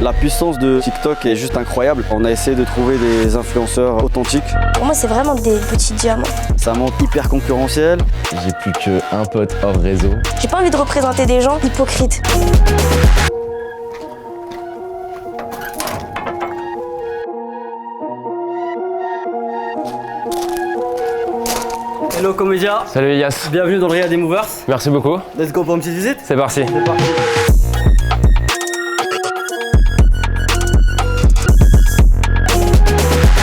La puissance de TikTok est juste incroyable. On a essayé de trouver des influenceurs authentiques. Pour moi, c'est vraiment des petits diamants. C'est un monde hyper concurrentiel. J'ai plus qu'un pote hors réseau. J'ai pas envie de représenter des gens hypocrites. Hello Comédia. Salut Elias. Bienvenue dans le Riyad des Movers. Merci beaucoup. Let's go pour une petite visite. C'est parti. C'est parti.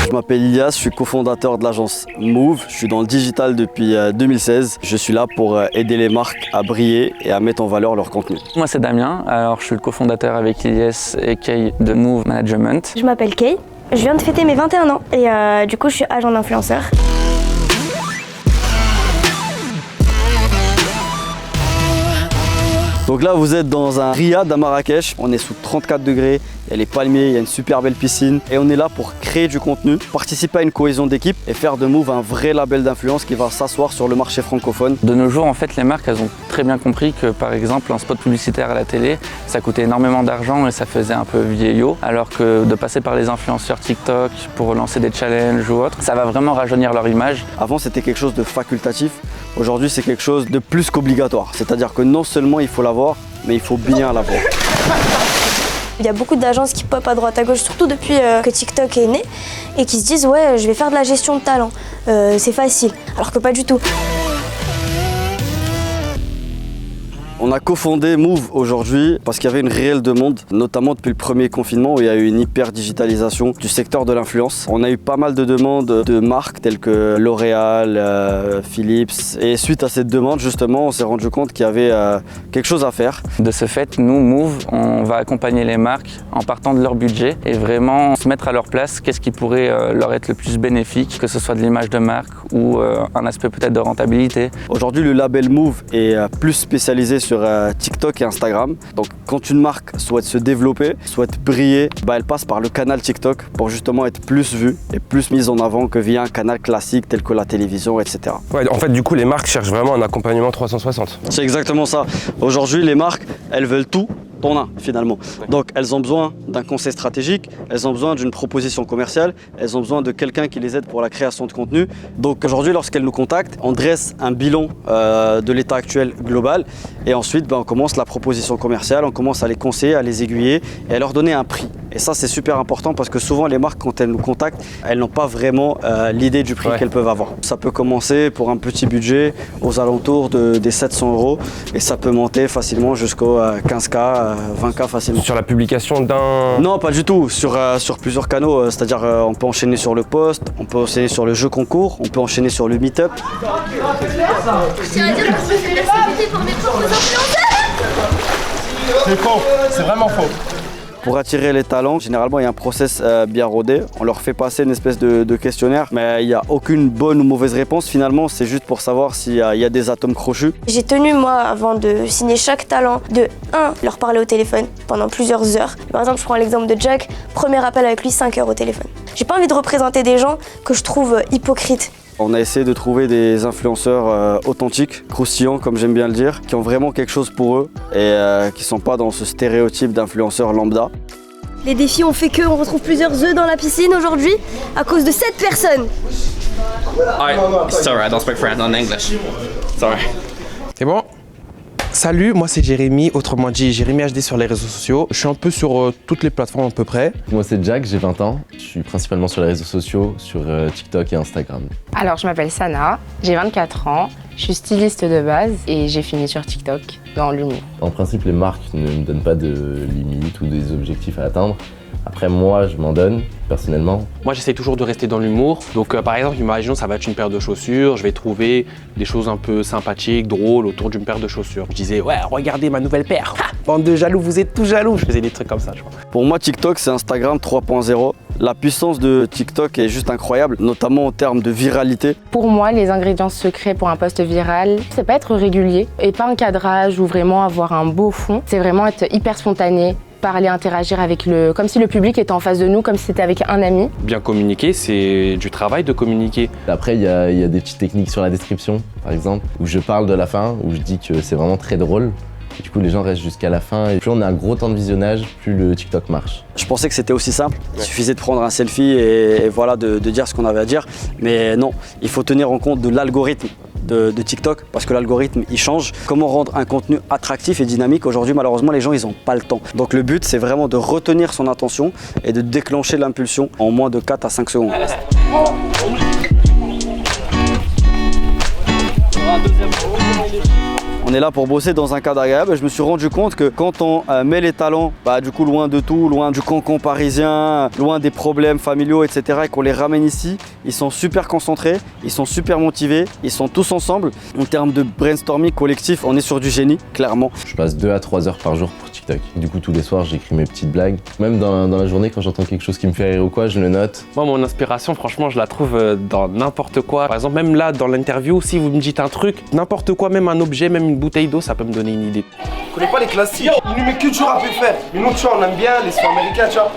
Je m'appelle Elias, je suis cofondateur de l'agence Move. Je suis dans le digital depuis 2016. Je suis là pour aider les marques à briller et à mettre en valeur leur contenu. Moi c'est Damien, alors je suis le cofondateur avec Elias et Kay de Move Management. Je m'appelle Kay, je viens de fêter mes 21 ans et du coup je suis agent d'influenceur. Donc là vous êtes dans un riad à Marrakech, on est sous 34 degrés, il y a les palmiers, il y a une super belle piscine et on est là pour créer du contenu, participer à une cohésion d'équipe et faire de Move un vrai label d'influence qui va s'asseoir sur le marché francophone. De nos jours en fait les marques elles ont très bien compris que par exemple un spot publicitaire à la télé ça coûtait énormément d'argent et ça faisait un peu vieillot, alors que de passer par les influenceurs TikTok pour lancer des challenges ou autres, ça va vraiment rajeunir leur image. Avant c'était quelque chose de facultatif, aujourd'hui c'est quelque chose de plus qu'obligatoire, c'est-à-dire que non seulement il faut l'avoir, mais il faut bien l'avoir. Il y a beaucoup d'agences qui pop à droite à gauche, surtout depuis que TikTok est né, et qui se disent ouais je vais faire de la gestion de talent, c'est facile, alors que pas du tout. On a cofondé Move aujourd'hui parce qu'il y avait une réelle demande, notamment depuis le premier confinement où il y a eu une hyper digitalisation du secteur de l'influence. On a eu pas mal de demandes de marques telles que L'Oréal, Philips, et suite à cette demande justement on s'est rendu compte qu'il y avait quelque chose à faire. De ce fait, nous, Move, on va accompagner les marques en partant de leur budget et vraiment se mettre à leur place, qu'est-ce qui pourrait leur être le plus bénéfique, que ce soit de l'image de marque ou un aspect peut-être de rentabilité. Aujourd'hui le label Move est plus spécialisé sur TikTok et Instagram. Donc quand une marque souhaite se développer, souhaite briller, elle passe par le canal TikTok pour justement être plus vue et plus mise en avant que via un canal classique tel que la télévision, etc. Ouais, en fait du coup les marques cherchent vraiment un accompagnement 360. C'est exactement ça. Aujourd'hui les marques, elles veulent tout en un finalement. Donc elles ont besoin d'un conseil stratégique, elles ont besoin d'une proposition commerciale, elles ont besoin de quelqu'un qui les aide pour la création de contenu. Donc aujourd'hui lorsqu'elles nous contactent, on dresse un bilan de l'état actuel global et ensuite on commence la proposition commerciale, on commence à les conseiller, à les aiguiller et à leur donner un prix. Et ça c'est super important parce que souvent les marques quand elles nous contactent, elles n'ont pas vraiment l'idée du prix qu'elles peuvent avoir. Ça peut commencer pour un petit budget aux alentours des 700 € et ça peut monter facilement jusqu'aux 15K. 20K facilement. Sur la publication d'un... Non, pas du tout, sur plusieurs canaux, c'est-à-dire on peut enchaîner sur le post, on peut enchaîner sur le jeu concours, on peut enchaîner sur le meet-up. C'est faux, c'est vraiment faux. Pour attirer les talents, généralement il y a un process bien rodé. On leur fait passer une espèce de questionnaire, mais il n'y a aucune bonne ou mauvaise réponse. Finalement, c'est juste pour savoir s'il y a des atomes crochus. J'ai tenu moi avant de signer chaque talent de leur parler au téléphone pendant plusieurs heures. Par exemple, je prends l'exemple de Jack, premier appel avec lui 5 heures au téléphone. J'ai pas envie de représenter des gens que je trouve hypocrites. On a essayé de trouver des influenceurs authentiques, croustillants comme j'aime bien le dire, qui ont vraiment quelque chose pour eux et qui ne sont pas dans ce stéréotype d'influenceur lambda. Les défis ont fait qu'on retrouve plusieurs œufs dans la piscine aujourd'hui à cause de 7 personnes. Sorry, I don't speak French, not English. Sorry. C'est bon? Salut, moi c'est Jérémy, autrement dit Jérémy HD sur les réseaux sociaux. Je suis un peu sur toutes les plateformes à peu près. Moi c'est Jack, j'ai 20 ans. Je suis principalement sur les réseaux sociaux, sur TikTok et Instagram. Alors je m'appelle Sana, j'ai 24 ans, je suis styliste de base et j'ai fini sur TikTok dans l'humour. En principe les marques ne me donnent pas de limites ou des objectifs à atteindre. Après moi je m'en donne personnellement. Moi j'essaie toujours de rester dans l'humour. Donc par exemple, imaginons ça va être une paire de chaussures, je vais trouver des choses un peu sympathiques, drôles autour d'une paire de chaussures. Je disais ouais regardez ma nouvelle paire, bande de jaloux, vous êtes tous jaloux. Je faisais des trucs comme ça je crois. Pour moi TikTok c'est Instagram 3.0. La puissance de TikTok est juste incroyable, notamment en termes de viralité. Pour moi, les ingrédients secrets pour un post viral, c'est pas être régulier et pas un cadrage ou vraiment avoir un beau fond. C'est vraiment être hyper spontané, parler, interagir avec comme si le public était en face de nous, comme si c'était avec un ami. Bien communiquer, c'est du travail de communiquer. Après, il y a des petites techniques sur la description, par exemple, où je parle de la fin, où je dis que c'est vraiment très drôle. Du coup, les gens restent jusqu'à la fin et plus on a un gros temps de visionnage, plus le TikTok marche. Je pensais que c'était aussi simple. Il suffisait de prendre un selfie et voilà, de dire ce qu'on avait à dire. Mais non, il faut tenir en compte de l'algorithme de TikTok parce que l'algorithme il change. Comment rendre un contenu attractif et dynamique? Aujourd'hui, malheureusement, les gens ils n'ont pas le temps. Donc le but, c'est vraiment de retenir son attention et de déclencher l'impulsion en moins de 4 à 5 secondes. On est là pour bosser dans un cadre agréable. Je me suis rendu compte que quand on met les talents du coup loin de tout, loin du cocon parisien, loin des problèmes familiaux, etc. et qu'on les ramène ici, ils sont super concentrés, ils sont super motivés, ils sont tous ensemble. En termes de brainstorming collectif, on est sur du génie, clairement. Je passe 2 à 3 heures par jour pour TikTok. Du coup, tous les soirs, j'écris mes petites blagues. Même dans la journée, quand j'entends quelque chose qui me fait rire ou quoi, je le note. Moi, mon inspiration, franchement, je la trouve dans n'importe quoi. Par exemple, même là, dans l'interview, si vous me dites un truc, n'importe quoi, même un objet, même une bouteille d'eau, ça peut me donner une idée. Je connais pas les classiques. Il met que du rap et faire. Mais nous, tu vois, on aime bien les sons américains, tu vois.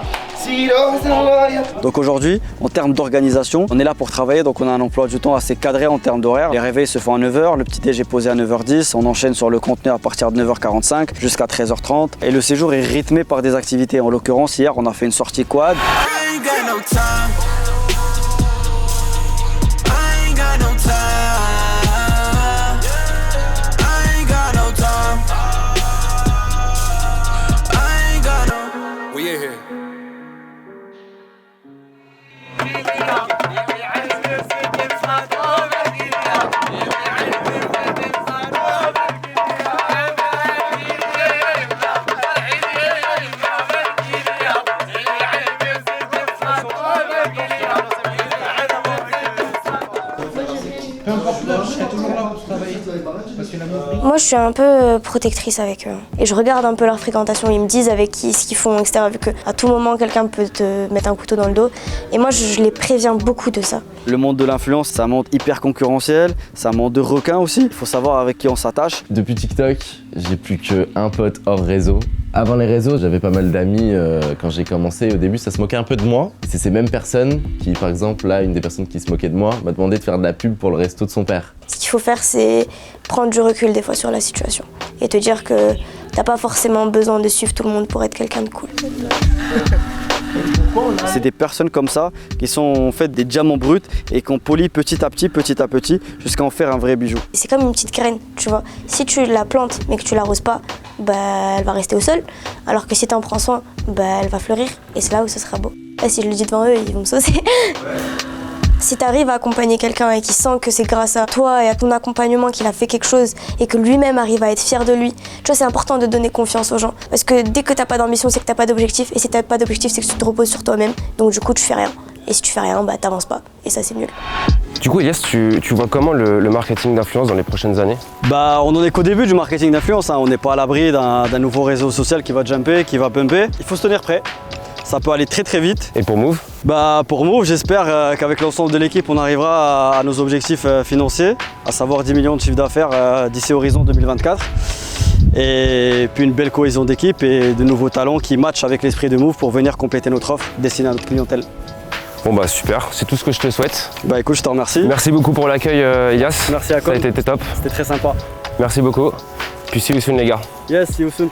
Donc aujourd'hui, en termes d'organisation, on est là pour travailler, donc on a un emploi du temps assez cadré en termes d'horaire. Les réveils se font à 9h, le petit déj est posé à 9h10, on enchaîne sur le contenu à partir de 9h45 jusqu'à 13h30. Et le séjour est rythmé par des activités. En l'occurrence, hier, on a fait une sortie quad. Moi, je suis un peu protectrice avec eux. Et je regarde un peu leur fréquentation. Ils me disent avec qui, ce qu'ils font, etc. Vu qu'à tout moment, quelqu'un peut te mettre un couteau dans le dos. Et moi, je les préviens beaucoup de ça. Le monde de l'influence, c'est un monde hyper concurrentiel. C'est un monde de requins aussi. Il faut savoir avec qui on s'attache. Depuis TikTok, j'ai plus qu'un pote hors réseau. Avant les réseaux, j'avais pas mal d'amis quand j'ai commencé. Au début, ça se moquait un peu de moi. C'est ces mêmes personnes qui, par exemple, là, une des personnes qui se moquait de moi m'a demandé de faire de la pub pour le resto de son père. Ce qu'il faut faire, c'est prendre du recul des fois sur la situation et te dire que t'as pas forcément besoin de suivre tout le monde pour être quelqu'un de cool. C'est des personnes comme ça qui sont en fait des diamants bruts et qu'on polit petit à petit, jusqu'à en faire un vrai bijou. C'est comme une petite graine, tu vois. Si tu la plantes mais que tu l'arroses pas, elle va rester au sol. Alors que si tu en prends soin, elle va fleurir et c'est là où ce sera beau. Et si je le dis devant eux, ils vont me saucer. Si tu arrives à accompagner quelqu'un et qu'il sent que c'est grâce à toi et à ton accompagnement qu'il a fait quelque chose et que lui-même arrive à être fier de lui, tu vois, c'est important de donner confiance aux gens. Parce que dès que t'as pas d'ambition, c'est que t'as pas d'objectif. Et si t'as pas d'objectif, c'est que tu te reposes sur toi-même. Donc du coup, tu fais rien. Et si tu fais rien, t'avances pas. Et ça, c'est nul. Du coup, Elias, tu vois comment le marketing d'influence dans les prochaines années? On en est qu'au début du marketing d'influence. On n'est pas à l'abri d'un nouveau réseau social qui va jumper, qui va pumper. Il faut se tenir prêt. Ça peut aller très vite. Et pour Move? Pour Move, j'espère qu'avec l'ensemble de l'équipe, on arrivera à nos objectifs financiers, à savoir 10 millions de chiffre d'affaires d'ici horizon 2024. Et puis une belle cohésion d'équipe et de nouveaux talents qui matchent avec l'esprit de Move pour venir compléter notre offre destinée à notre clientèle. Bon super, c'est tout ce que je te souhaite. Écoute, je te remercie. Merci beaucoup pour l'accueil Elias. Merci à toi. Ça a été top. C'était très sympa. Merci beaucoup. Puis see you soon les gars. Yes, see you soon.